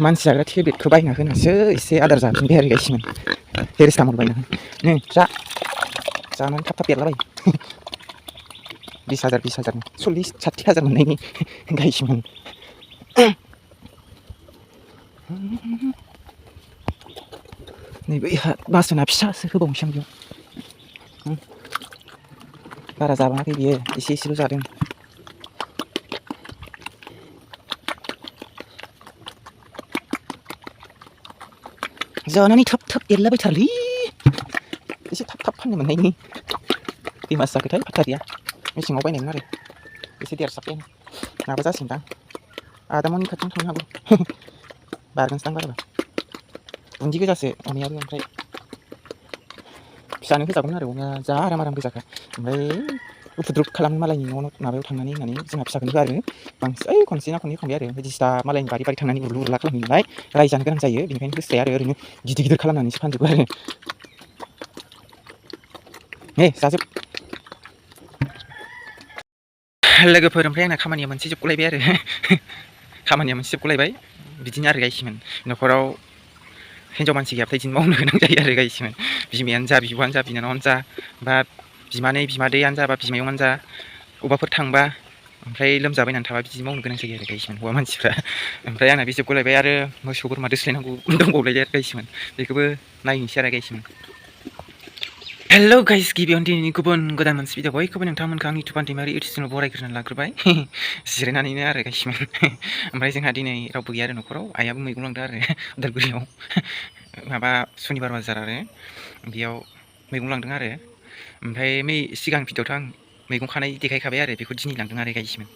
मानसि जाग्रा टेब्लेटखौ बायना होनासो एसे आदार जाफिनबाय आरो गाइसमोन पेरासिटामल बायना नै जानानै थाब देरलाबायो 20,000 40,000 मोननायनि गाइसमोन नै बैहा बासोना फिसासो होबावनोसै आं बेयाव बारा जाबाङाखै बियो एसेल' जादों जानानै थाब देरलाबायथारलै एसे थाब फाननो मोननायनि खै मास जाखोथाय फात्ता गैया मेसेङाव बायनायमोन आरो एसे देरसाबबाय माबा जासिगोनदां आदामोननि खाथियावनो थांनो हागौ बारगोनसोदां बाराबा बुन्दि गोजासो अमायाबो ओमफ्राय फिसानो होजागौमोन आरो अमाया जा आराम गोजाखा ओमफ्राय उपद्रुब खालामो मालायनि न' माबायाव थांनानै होननानै जोंहा फिसाखौनो होआ आरो बांसिन खनसे ना खननै खांबाय आरो दिस्टा मालायनि बारि थांनानै उरलु खालामहैनाय रायजानो गोनां जायो बेनिखायनो होस्राया आरो ओरैनो गिदिर खालामनानैसो फानजोबो आरो जाजोब लोगोफोर ओमफ्राय आंना खामानिया मोनसे जोबगलायबाय आरो बिदिनो आरो गाइसमोन न'खराव हिनजाव मानसि गैयाबाथाय बिदिनो मावनो गोनां जायो आरो गाइसमोन बिमायानो जा बिब'आनो जा बिनानावानो जा बा बिमानै बिमादैयानो जा बा बिमायंआनो जा अबाफोर थांबा ओमफ्राय लोमजाबायनानै थाबा बिदि मावनो गोनां जायो आरो गाइसमोन हौवा मानसिफ्रा ओमफ्राय आंना बे जोबगलायबाय आरो मोसौ बोरमा दोस्लायनांगौ दंबावलायबाय आरो गाइसमोन बेखौबो नायनोसै आरो गाइसमोन हेल' गाइस गिबियावनो दिनैनि गुबुन गोदान मोनसे भिडिअ बयखौबो नोंथांमोनखौ आं इउटुब दैमारि इउटुब चेनेल बरायग्रोनानै लाग्रोबाय जिरायनानैनो आरो गाइसमोन ओमफ्राय जोंहा दिनै रावबो गैया आरो न'खराव आइयाबो मैगं लांदों आरो उदालगुरियाव माबा सुनिबार बाजार आरो बेयाव मैगं लांदों आरो ओमफ्राय सिगां भिडिअ'थ' आं मैगं खानाय देखायखाबाय आरो बेखौ दिनै लांदों आरो गाइसमोन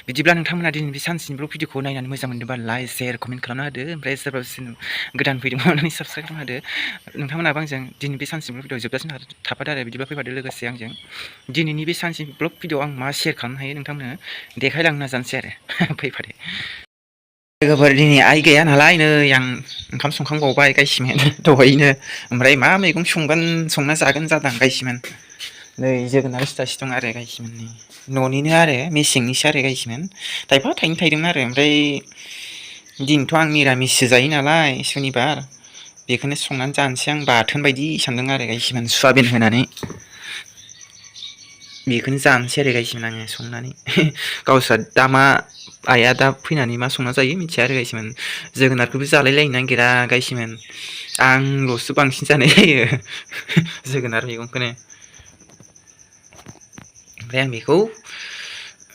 बिदिब्ला नोंथांमोना दिनै बे सानसेनि ब्लग भिडिअ'खौ नायनानै मोजां मोनदोंबा लाइक शेयार कमेन्ट खालामना होदो ओमफ्राय सोरबा गोदान फैदोंबा अननानै साबसक्राइब खालामना होदो नोंथांमोनाबो आंजों दिनै बे सानसेनि ब्लग भिडिअ जोबजासिम थाफादो आरो बिदिब्ला फैफादो लोगोसे आंजों दिनैनि बे सानसेनि ब्लग भिडिअ आं मा शेयार खालामनो हायो नोंथांमोननो देखायलांनो नाजानोसै आरो फैफादो लोगोफोर दिनै आइ गैया नालाय नै आं ओंखाम संखांबावबाय गाइसमोन दहायनो ओमफ्राय मा मैगं संना जागोन जादां गाइसमोन नै जोगोनार सिथासे दं आरो गाइसमोन न'निनो आरो मेसेंनिसो आरो गाइसमोन थाइफा थाइनै थाइदोंमोन आरो ओमफ्राय दिनैथ' आं मिरामिससो जायो नालाय सुनिबार बेखौनो संनानै जानोसै आं बाथोन बायदि सानदों आरो गाइसमोन सयाबिन होनानै बेखौनो जानोसै आरो गाइसमोन आङो संनानै गावस्रा दा मा आइया दा फैनानै मा संना जायो मिथिया आरो गाइसमोन जोगोनारखौबो जालायलायनो नागिरा गाइसमोन आंल'सो बांसिन जानाय जायो जोगोनार मैगंखौनो ओमफ्राय आं बेखौ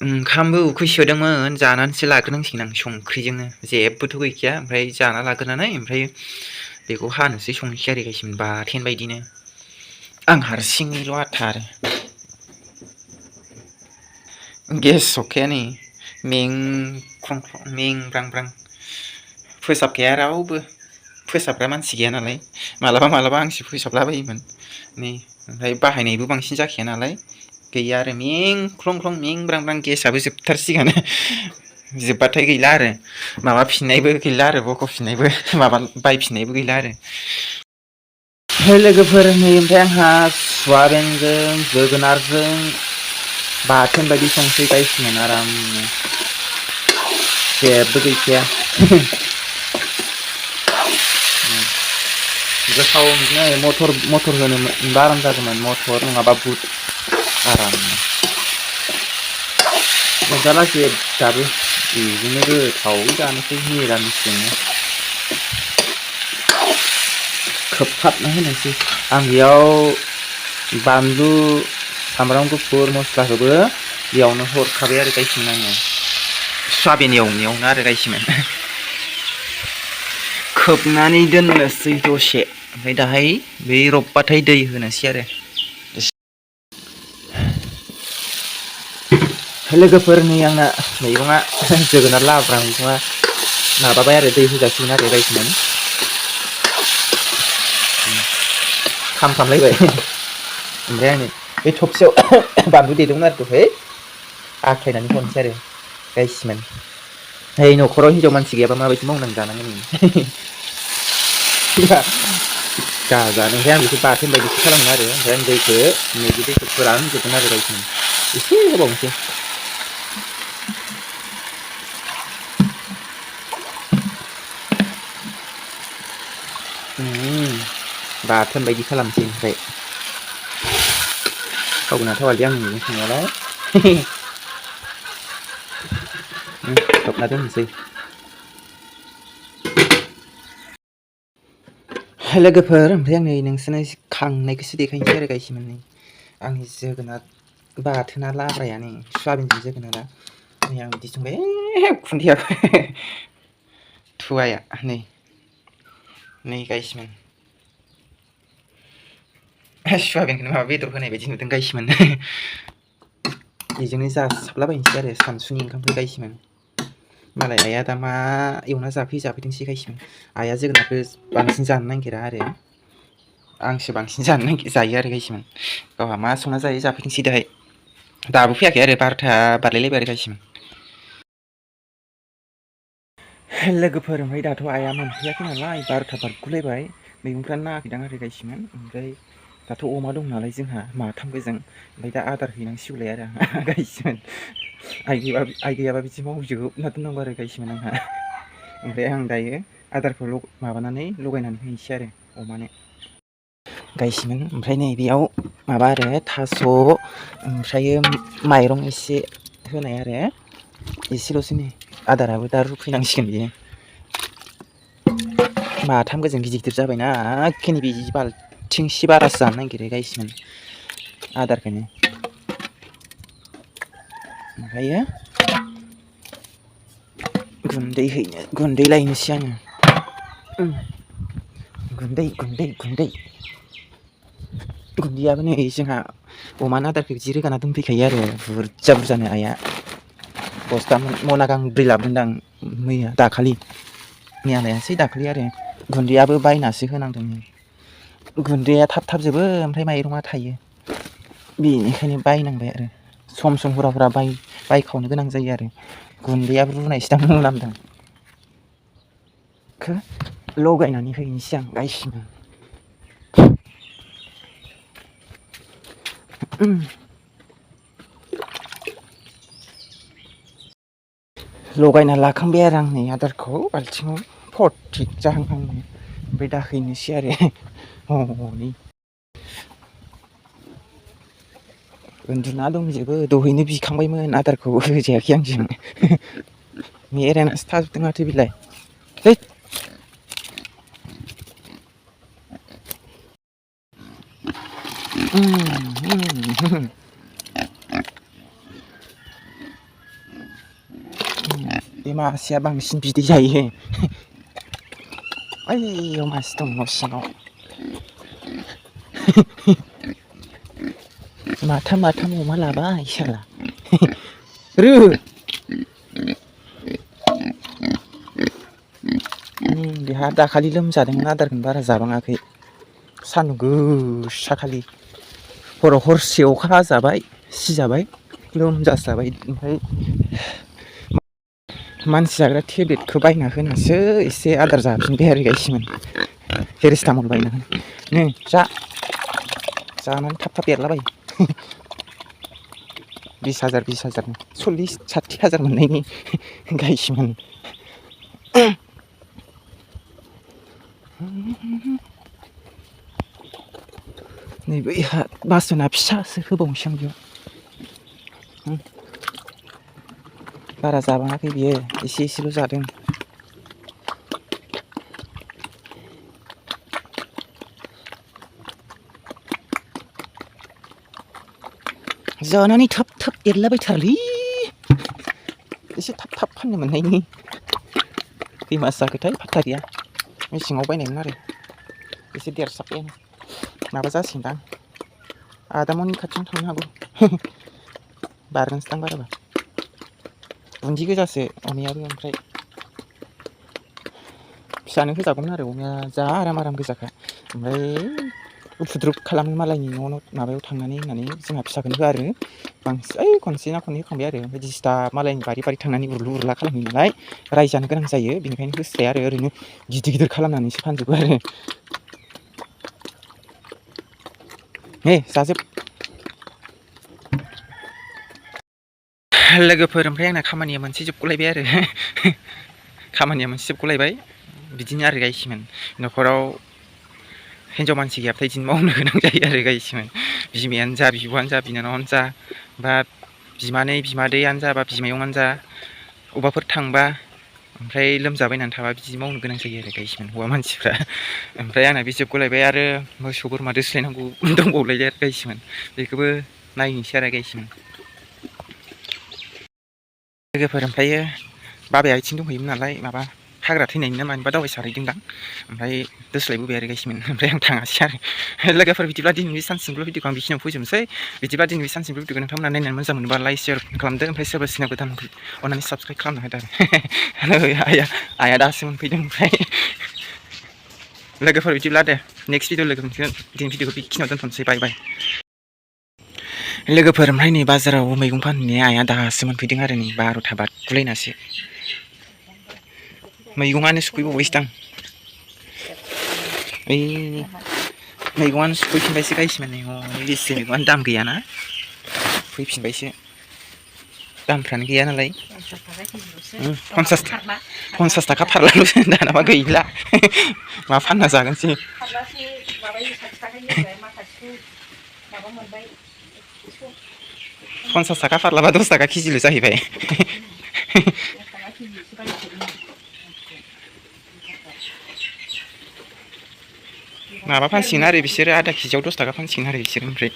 ओंखामबो उखैसोदोंमोन जानानैसो लाग्रोनांसिगोन आं संख्रिजोंनो जेबोथ' गैखाया ओमफ्राय जाना लाग्रोनानै ओमफ्राय बेखौ हानोसै संनोसै आरो गाइसमोन बाथोन बायदिनो आं हारसिङैल' आथा आरो गेस सौखाया नै मेंब्रां फोसाबखाया रावबो फोसाबग्रा मानसि गैया नालाय मालाबा आंसो फोसाबलाबायोमोन नै ओमफ्राय बाहायनायबो बांसिन जाखाया नालाय गैया आरो मेंब्रां गेसआबो जोबथारसिगोन जोबबाथाय गैला आरो माबाफिननायबो गैला आरो बख'फिननायबो माबा बायफिननायबो गैला आरो लोगोफोर नै ओमफ्राय आंहा सयाबिनजों जोगोनारजों बाथोन बायदि संसै गाइसमोन आरामनो जेबो गैखाया गोथाव बिदिनो मटर होनो मोनबा आराम जागौमोन मटर नङाबा बुट आरामनो मोनजालासै दाबो बेजोंनो गोथाव जानोसै मिरामिसजोंनो खोबथाबना होनोसै आं बेयाव बानलु सामब्राम गुफुर मस्लाखौबो बेयावनो हरखाबाय आरो गाइसमोन आङो सयाबिन एवनायावनो आरो गाइसमोन खोबनानै दोननोसै दसे ओमफ्राय दाहाय बै रबबाथाय दै होनोसै आरो लोगोफोर नै आंना मैगङा जोगोनार लाब्रा मैगङा माबाबाय आरो दै होजासिगोन आरो गाइसमोन खामफ्रामलायबाय ओमफ्राय आङो बे थबसेयाव बानलु देदोंमोन आरो दहाय आख्लायनानै हरनोसै आरो गाइसमोन न'खराव हिनजाव मानसि गैयाबा माबायदि मावनानै जानांगोन गाजानो ओमफ्राय आं बेखौ बाथोन बायदिसो खालामगोन आरो ओमफ्राय आं दैखौ फोरानजोबगोन आरो गाइसमोन एसे होबावनोसै बाथोन बायदि खालामसै ओमफ्राय थावगोना थावालै आं नुनो थांनायालाय खोबना दोननोसै लोगोफोर ओमफ्राय आं नै नोंसोरनो खांनायखौसो देखायनोसै आरो गायसैमोन नै आंनि जोगोनार बाथोना लाब्राया नै सयाबिनजों जोगोनारा नै आं बिदि संबाय खुन्दैयाबो थुवाया नै गायसैमोन सयाबिनखौनो माबा बेदर होनाय बायदि नुदों गायसैमोन बेजोंनो जासाबलाबायनोसै आरो सानसुनि ओंखामखौ गायसैमोन मालाय आइया दा मा एवना जाफैदोंसै गायसैमोन आइया जोगोनारखौ बांसिन जानो नागिरा आरो आंसो बांसिन जायो आरो गायसैमोन गावहा मा संना जायो जाफैथोंसै दाहाय दाबो फैयाखै आरो 12ता बारलायलायबाय आरो गायसैमोन लोगोफोर ओमफ्राय दाथ' आइया मोनफैयाखै नालाय 12ता बारगुलायबाय मैगंफ्रानो नाङाखैदां आरो गायसैमोन ओमफ्राय दाथ' अमा दं नालाय जोंहा माथाम गोजों ओमफ्राय दा आदार हैनांसिगौलाय आरो आंहा गायसैमोन आइ गैयाबा बिदि मावजोबना दोननांगौ आरो गायसैमोन आंहा ओमफ्राय आं दायो आदारखौ माबानानै लगायनानै हैनोसै आरो अमानो गायसैमोन ओमफ्राय नै बेयाव माबा आरो थास' ओमफ्रायो माइरं एसे होनाय आरो एसेल'सो नै आदाराबो दा रुफैनांसिगोन बियो माथाम गोजों गिदिर गिदिर जाबायना एखेनि बे बाल्थिंसे बारासो जानो नागिरो गायसैमोन आदारखौनो ओमफ्रायो गुन्दै लायनोसै आङो गुन्दैयाबो नै जोंहा अमानो आदारखौ बिदि रोगाना दोनफैखायो आरो बुरजा बुरजानो आइया बस्ता मना गांब्रै लाबोदोंदां मैया लायासै दाखालि आरो गुन्दैयाबो बायनासो होनांदों गुन्दैया थाब जोबो ओमफ्राय माइरङा थायो बेनिखायनो बायनांबाय आरो सम हुरा बायखावनो गोनां जायो आरो गुन्दैयाबो रुनायसोदां मोनामदों लगायनानै हैनोसै आं गायसैमोन लगायना लाखांबाय आरो आं नै आदारखौ बाल्थिङाव फरथि जाहांहां ओमफ्राय दा हैनोसै आरो हनै उन्दुना दंजोबो दहैनो बिखांबायमोन आदारखौ होजायाखै आंजों नेरायनासो थाजोबदों माथो बिलाय बे मासेया बांसिन बिदै जायो ओइयाव मासे दं न' सिङाव माथाम अमा लाबाय साला बेहा दाखालि लोमजादोंमोन आदारखौनो बारा जाबाङाखै सान्दुं गोसाखालि हराव हरसे अखा हाजाबाय सिजाबाय लोमजासाबाय ओमफ्राय मानसि जाग्रा टेब्लेटखौ बायना होनासो एसे आदार जाफिनबाय आरो गायसैमोन पेरासिटामल बायना नै जानानै थाब देरलाबायो 20,000 40-60 हाजार मोननायनि गायसैमोन नै बैहा बासना फिसासो होबावनोसै आं बेयाव बारा जाबाङाखै बियो एसेल' जादों जानानै थाब देरलाबायथारोलै एसे थाब फाननो मोननायनि खै मास जाखोथाय फात्ता गैया मेसेङाव बायनायमोन आरो एसे देरसाबबायानो माबा जासिगोनदां आदामोननि खाथियावनो थांनो हागौ बारगोनसोदां बाराबा बुन्दि गोजासो अमायाबो ओमफ्राय फिसानो होजागौमोन आरो अमाया जा आराम गोजाखा ओमफ्राय उफुद्रुग खालामो मालायनि न' माबायाव थांनानै होननानै जोंहा फिसाखौनो होआ आरो बांसिन खनसे ना खननै होखांबाय आरो ओमफ्राय दिस्टार्ब मालायनि बारि थांनानै उरलु खालामो नालाय रायजानो गोनां जायो बेनिखायनो होस्राया आरो ओरैनो गिदिर खालामनानैसो फानजोबो आरो जाजोब लोगोफोर ओमफ्राय आंना खामानिया मोनसे जोबगलायबाय आरो बिदिनो आरो गायसैमोन न'खराव हिन्जाव मानसि गैयाबाथाय बिदिनो मावनो गोनां जायो आरो गायसिमोन बिमायानो जा बिब'आनो जा बिनानावानो जा बा बिमानै बिमादैयानो जा बा बिमायंआनो जा अबाफोर थांबा ओमफ्राय लोमजाबायनानै थाबा बिदि मावनो गोनां जायो आरो गायसिमोन हौवा मानसिफ्रा ओमफ्राय आंना बे जोबगलायबाय आरो मोसौ बोरमा दोस्लायनांगौ दंबावलायलाय आरो गायसिमोन बेखौबो नायनोसै आरो गायसिमोन लोगोफोर ओमफ्रायो बाबाया आथिं दंहैयोमोन नालाय माबा हाग्रा थैनायनि ना मानिबा दावबाय सारहैदोंदां ओमफ्राय दोस्लायबोबाय आरो गायसिमोन ओमफ्राय आं थाङासै आरो लोगोफोर बिदिब्ला दिनैनि सानसिमल' भिडिअखौ आं बिसिनाव फोजोबनोसै बिदिब्ला दिनैनि सानसिमल' भिडिअखौ नोंथांमोना नायनानै मोजां मोनोबा लाइक शेयार खालामदो ओमफ्राय सोरबा सिना गोदान अननानै साबस्क्राइब खालामना होदो आरो आइया दासो मोनफैदों ओमफ्राय लोगोफोर बिदिब्ला दे नेक्स्ट भिडिअ लोगो मोनसिगोन दिनै भिडिअखौ बेखिनियाव दोनथ'नोसै बाय बाय लोगोफोर ओमफ्राय नै बाजाराव मैगं फानहैनाया आइया दासो मोनफैदों आरो नै 12था बारगुलायनासो मैगङानो सफैबावबायसो दां ओइ मैगङानो सफैफिनबायसो गायसिमोन नै बेसे मैगङानो दाम गैयाना फैफिनबायसो दामफ्रानो गैया नालाय 50 थाखा फारलाल'सो दानाबा गैला मा फानना जागोनसै 50 थाखा फारलाबा 10 थाखा केजिल' जाहैबाय माबा फानसिगोन आरो बिसोरो आधा केजियाव 10 थाखा फानसिगोन आरो बिसोरो ओमफ्राय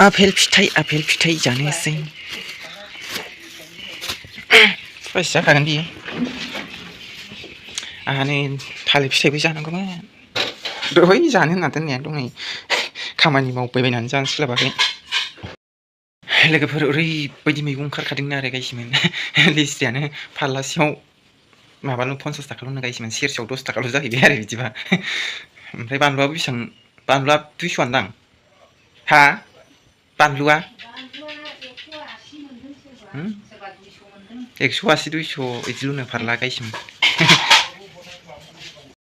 आपेल फिथाइ जानोसै स्पाइस जाखागोन बियो आंहा नै थालिर फिथाइबो जानांगौमोन दहाय जानो होनना दोननाया दनै खामानि मावबायबायनानै जानो सोलाबाखै लोगोफोर ओरैबायदि मैगं ओंखारखादोंना आरो गायसिमोन लिस्टियानो फारलासेयाव माबाल' 50 थाखाल' गायसिमोन सेरसेयाव 10 थाखाल' जाहैबाय आरो बिदिबा ओमफ्राय बानलुआबो बेसेबां बानलुआ 200आनो दां हा बानलुआ 180 200 बिदिल'नो फारला गायसिमोन